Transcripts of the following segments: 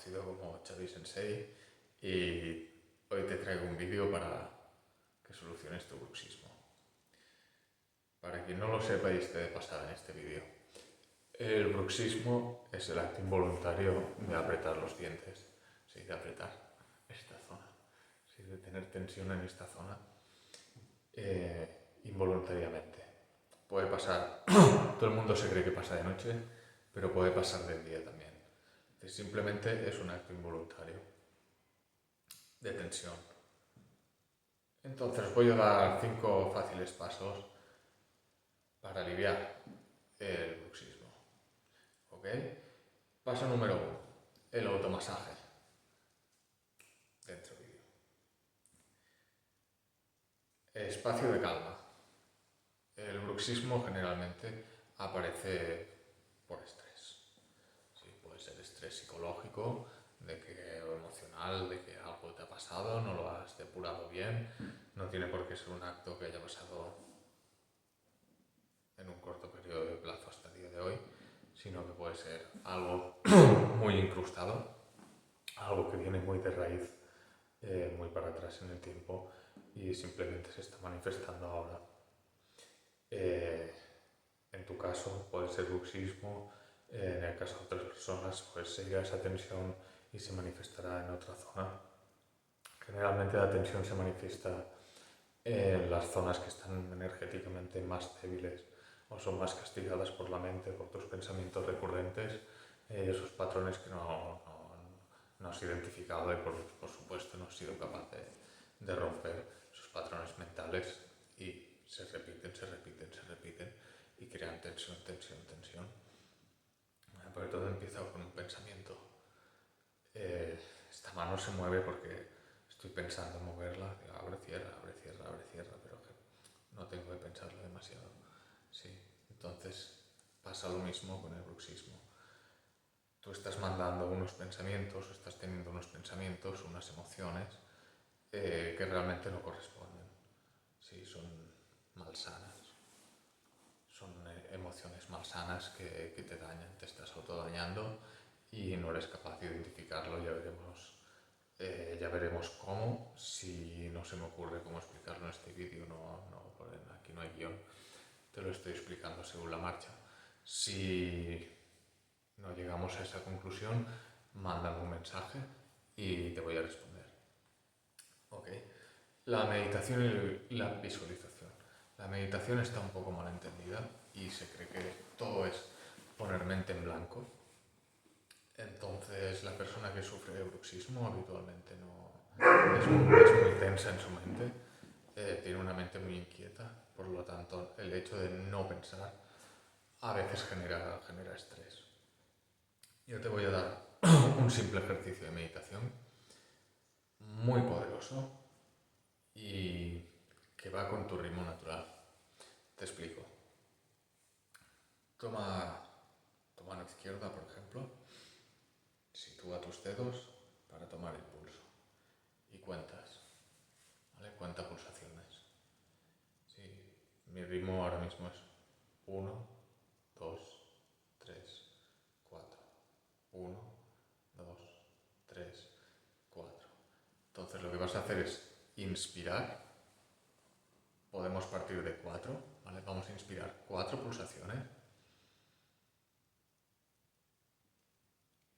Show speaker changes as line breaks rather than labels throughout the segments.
conocido como Xavi Sensei, y hoy te traigo un vídeo para que soluciones tu bruxismo. Para quien no lo sepa y esté de pasada en este vídeo, el bruxismo es el acto involuntario de apretar los dientes, sí, de apretar esta zona, sí, de tener tensión en esta zona involuntariamente. Puede pasar, todo el mundo se cree que pasa de noche, pero puede pasar de día también. Simplemente es un acto involuntario de tensión. Entonces voy a dar 5 fáciles pasos para aliviar el bruxismo. ¿Ok? Paso número 1, el automasaje. Dentro vídeo. Espacio de calma. El bruxismo generalmente aparece por estrés. Sí, puede ser estrés psicológico, o emocional, de que algo te ha pasado, no lo has depurado bien. No tiene por qué ser un acto que haya pasado en un corto periodo de plazo hasta el día de hoy, sino que puede ser algo muy incrustado, algo que viene muy de raíz, muy para atrás en el tiempo y simplemente se está manifestando ahora. En tu caso puede ser bruxismo, en el caso de otras personas pues seguirá esa tensión y se manifestará en otra zona. Generalmente la tensión se manifiesta en las zonas que están energéticamente más débiles o son más castigadas por la mente, por tus pensamientos recurrentes, esos patrones que no has identificado y por supuesto no has sido capaz de romper esos patrones mentales y se repiten y crean tensión. Porque todo empieza con un pensamiento. Esta mano se mueve porque estoy pensando en moverla, abre, cierra, pero no tengo que pensarlo demasiado. Sí. Entonces pasa lo mismo con el bruxismo. Tú estás mandando unos pensamientos, estás teniendo unos pensamientos, unas emociones que realmente no corresponden. Sí, son malsanas. Son emociones malsanas que te dañan, te estás autodañando y no eres capaz de identificarlo. Ya veremos cómo. Si no se me ocurre cómo explicarlo en este vídeo, aquí no hay guión, te lo estoy explicando según la marcha. Si no llegamos a esa conclusión, mándame un mensaje y te voy a responder. ¿Ok? La meditación y la visualización. La meditación está un poco mal entendida y se cree que todo es poner mente en blanco. Entonces la persona que sufre de bruxismo habitualmente es muy tensa en su mente, tiene una mente muy inquieta, por lo tanto el hecho de no pensar a veces genera estrés. Yo te voy a dar un simple ejercicio de meditación muy poderoso y que va con tu ritmo natural. Te explico. Toma tu mano izquierda, por ejemplo, sitúa tus dedos para tomar el pulso y cuentas, ¿vale? Cuenta pulsaciones. Sí, mi ritmo ahora mismo es 1, 2, 3, 4. 1, 2, 3, 4. Entonces lo que vas a hacer es inspirar. Podemos partir de 4, ¿vale? Vamos a inspirar 4 pulsaciones.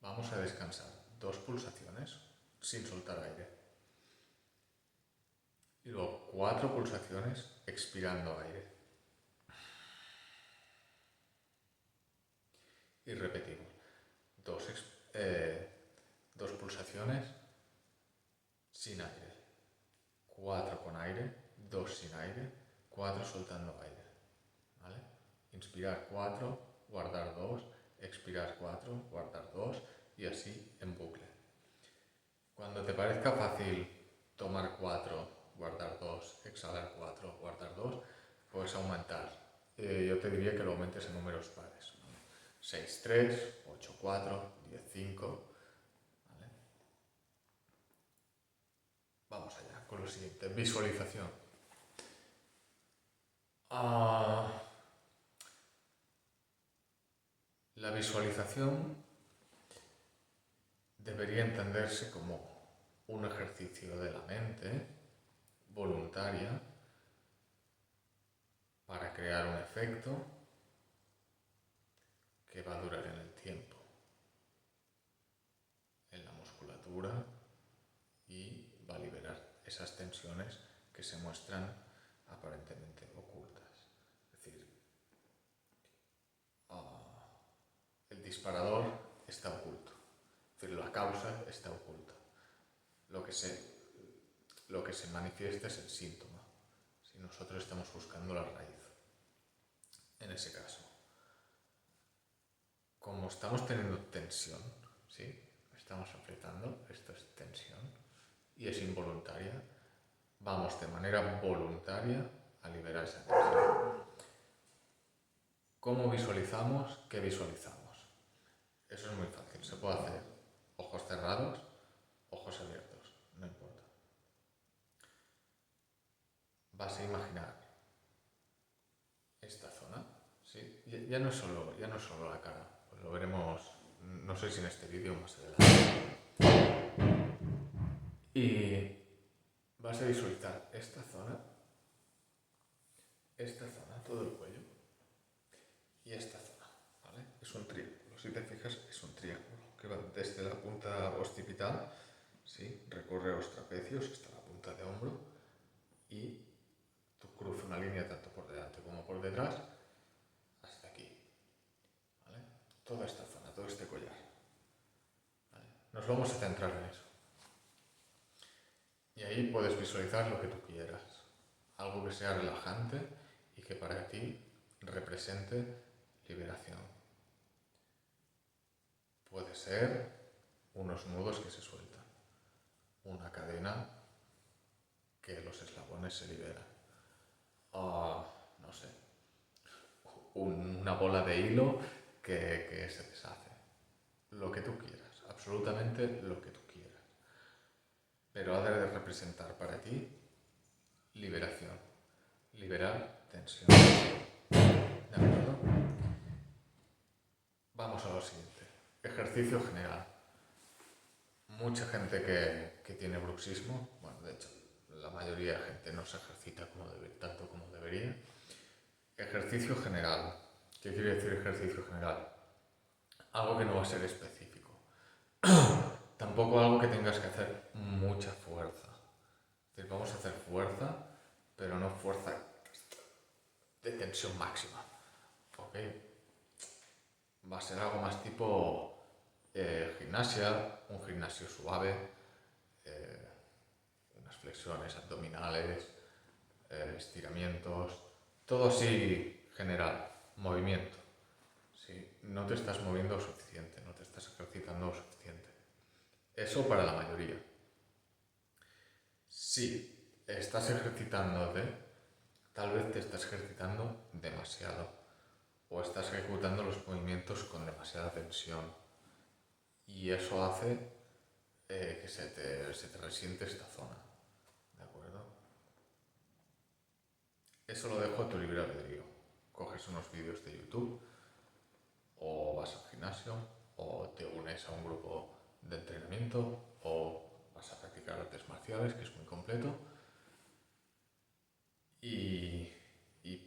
Vamos a descansar 2 pulsaciones sin soltar aire. Y luego 4 pulsaciones expirando aire. Y repetimos. 2 pulsaciones sin aire. 4 con aire, 2 sin aire, 4 soltando aire. ¿Vale? Inspirar 4, guardar 2, expirar 4, guardar 2 y así en bucle. Cuando te parezca fácil tomar 4, guardar 2, exhalar 4, guardar 2, puedes aumentar. Yo te diría que lo aumentes en números pares. 6, 3, 8, 4, 10, 5. ¿Vale? Vamos allá con lo siguiente. Visualización. La visualización debería entenderse como un ejercicio de la mente voluntaria para crear un efecto que va a durar en el tiempo, en la musculatura, y va a liberar esas tensiones que se muestran aparentemente ocultas. Es decir, el disparador está oculto, es decir, la causa está oculta. Lo que se manifiesta es el síntoma, si nosotros estamos buscando la raíz. En ese caso, como estamos teniendo tensión, ¿sí? Estamos apretando, esto es tensión, y es involuntaria, vamos de manera voluntaria a liberar esa tensión. ¿Cómo visualizamos? ¿Qué visualizamos? Eso es muy fácil, se puede hacer ojos cerrados, ojos abiertos, no importa. Vas a imaginar esta zona, ¿sí? Ya no es solo la cara, pues lo veremos, no sé si en este vídeo o más adelante. Y vas a visualizar esta zona, todo el cuello y esta zona, ¿vale? Es un triángulo, si te fijas es un triángulo que va desde la punta occipital, ¿sí? Recorre los trapecios hasta la punta de hombro y tú cruzas una línea tanto por delante como por detrás hasta aquí, ¿vale? Toda esta zona, todo este collar, ¿vale? Nos vamos a centrar en eso. Y ahí puedes visualizar lo que tú quieras, algo que sea relajante y que para ti represente liberación. Puede ser unos nudos que se sueltan, una cadena que los eslabones se liberan, no sé, una bola de hilo que se deshace. Lo que tú quieras, absolutamente lo que tú quieras. Pero ha de representar para ti liberación, liberar tensión. ¿De acuerdo? Vamos a lo siguiente. Ejercicio general. Mucha gente que tiene bruxismo, bueno, de hecho, la mayoría de gente no se ejercita tanto como debería. Ejercicio general. ¿Qué quiere decir ejercicio general? Algo que no va a ser específico. Tampoco algo que tengas que hacer mucha fuerza. Es decir, vamos a hacer fuerza, pero no fuerza de tensión máxima. ¿Ok? Va a ser algo más tipo gimnasia, un gimnasio suave, unas flexiones abdominales, estiramientos, todo así general, movimiento. ¿Sí? No te estás moviendo lo suficiente, no te estás ejercitando lo suficiente. Eso para la mayoría. Si estás ejercitándote, tal vez te estás ejercitando demasiado o estás ejecutando los movimientos con demasiada tensión y eso hace que se te resiente esta zona, ¿de acuerdo? Eso lo dejo a tu libre albedrío. Coges unos vídeos de YouTube o vas al gimnasio o te unes a un grupo de entrenamiento o vas a practicar artes marciales, que es muy completo, y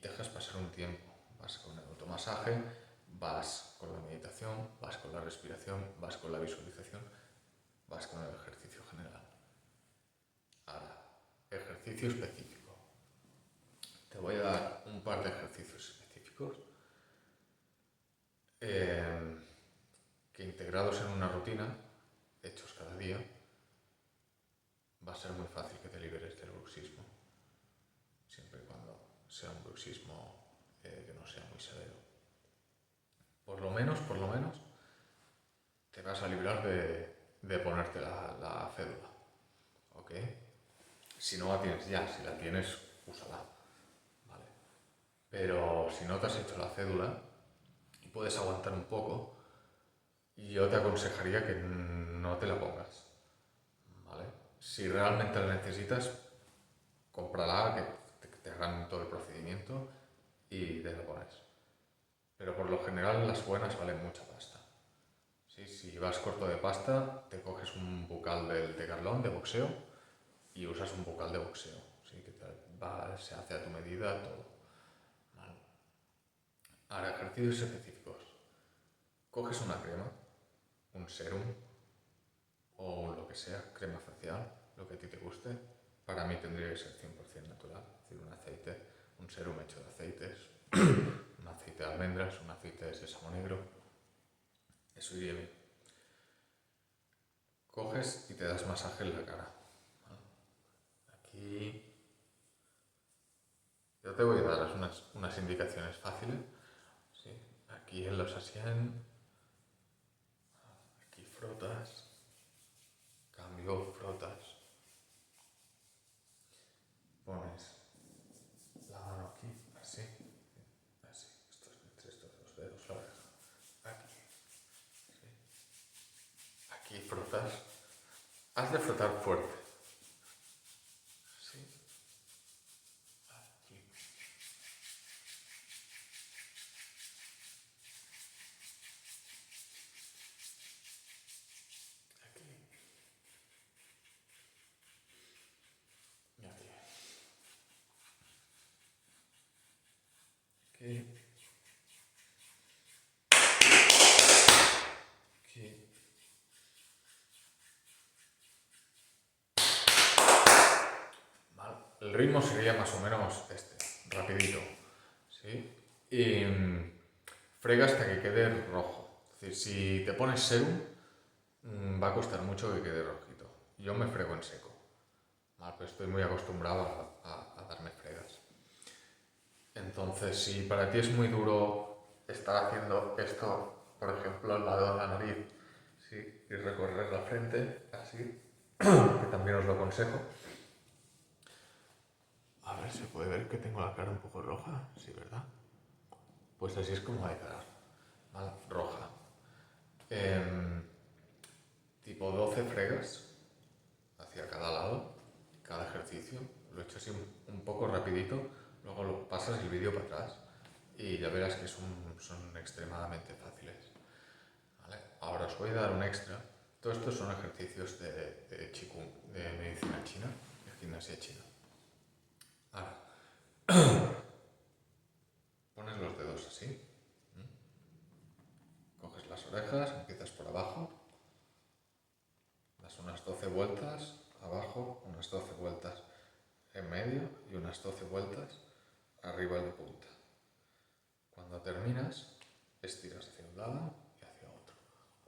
dejas pasar un tiempo. Vas con el automasaje, vas con la meditación, vas con la respiración, vas con la visualización, vas con el ejercicio general. Ahora, ejercicio específico. Te voy a dar un par de ejercicios específicos que integrados en una rutina, hechos cada día, va a ser muy fácil que te liberes del bruxismo, siempre y cuando sea un bruxismo que no sea muy severo. Por lo menos, te vas a librar de ponerte la cédula, ¿ok? Si no la tienes ya, si la tienes, úsala, ¿vale? Pero si no te has hecho la cédula y puedes aguantar un poco, yo te aconsejaría que no te la pongas, ¿vale? Si realmente la necesitas, cómprala, que te hagan todo el procedimiento y te la pones. Pero por lo general las buenas valen mucha pasta. ¿Sí? si vas corto de pasta, te coges un bucal del Decathlon de boxeo y usas un bucal de boxeo. ¿Sí? Que se hace a tu medida todo. ¿Vale? Ahora, ejercicios específicos. Coges una crema, un serum o lo que sea, crema facial, lo que a ti te guste. Para mí tendría que ser 100% natural, es decir, un aceite, un serum hecho de aceites, un aceite de almendras, un aceite de sésamo negro. Eso iría bien. Coges y te das masaje en la cara. ¿Vale? Aquí yo te voy a dar unas indicaciones fáciles. ¿Sí? Aquí en los asientos, aquí frotas, cambio, frotas, pones la mano aquí, así, así, entre estos dos dedos, la oreja, aquí, ¿sí? Aquí frotas, has de frotar fuerte, ¿sí? Aquí, aquí y aquí, aquí, aquí. Vale. El ritmo sería más o menos este, rapidito, ¿sí? Y frega hasta que quede rojo. Es decir, si te pones serum, va a costar mucho que quede rojito. Yo me frego en seco, ¿vale? Pero estoy muy acostumbrado a darme fregas. Entonces, si para ti es muy duro estar haciendo esto, por ejemplo, al lado de la nariz, ¿sí? Y recorrer la frente, así, que también os lo aconsejo. A ver, se puede ver que tengo la cara un poco roja, sí, ¿verdad? Pues así es como va a quedar, ¿vale? Roja. Tipo 12 fregas hacia cada lado, cada ejercicio. Lo he hecho así un poco rapidito, luego lo pasas el vídeo para atrás y ya verás que son extremadamente fáciles. ¿Vale? Ahora os voy a dar un extra. Todos estos son ejercicios de Qigong, de medicina china, de gimnasia china. Ahora, pones los dedos así, coges las orejas, empiezas por abajo, das unas 12 vueltas abajo, unas 12 vueltas en medio y unas 12 vueltas arriba de punta. Cuando terminas, estiras hacia un lado y hacia otro,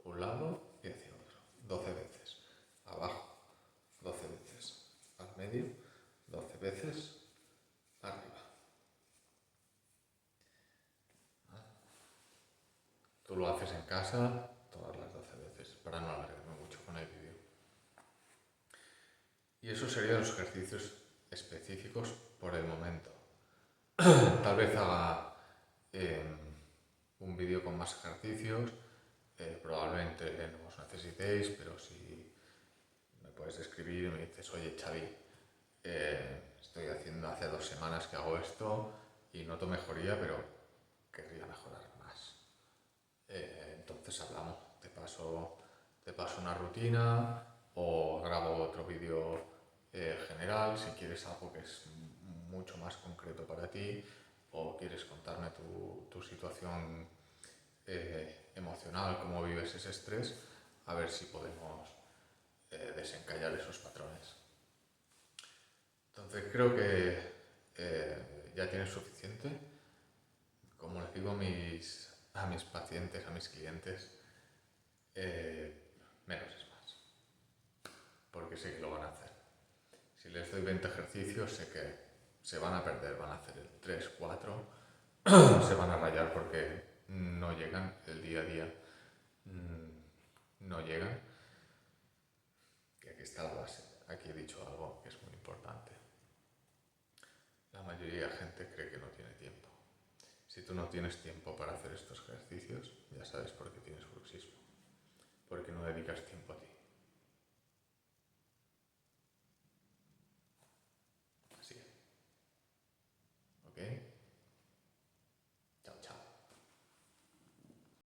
un lado y hacia otro, 12 veces, abajo, 12 veces, al medio, 12 veces, arriba. Tú lo haces en casa todas las 12 veces, para no alargarme mucho con el vídeo. Y esos serían los ejercicios específicos por el momento. Tal vez haga un vídeo con más ejercicios, probablemente no os necesitéis, pero si me puedes escribir y me dices, oye Xavi, estoy haciendo hace 2 semanas que hago esto y noto mejoría, pero querría mejorar más. Entonces hablamos, te paso una rutina o grabo otro vídeo general si quieres algo que es mucho más concreto para ti o quieres contarme tu situación emocional, cómo vives ese estrés, a ver si podemos desencallar esos patrones. Entonces creo que ya tienes suficiente. Como les digo a mis pacientes, a mis clientes, menos es más, porque sé que lo van a hacer. Si les doy 20 ejercicios, sé que se van a perder, van a hacer el 3, 4, se van a rayar porque no llegan el día a día, no llegan. Y aquí está la base, aquí he dicho algo que es muy importante. La mayoría de la gente cree que no tiene tiempo. Si tú no tienes tiempo para hacer estos ejercicios, ya sabes por qué tienes bruxismo, porque no dedicas tiempo a ti. Así es. ¿Ok?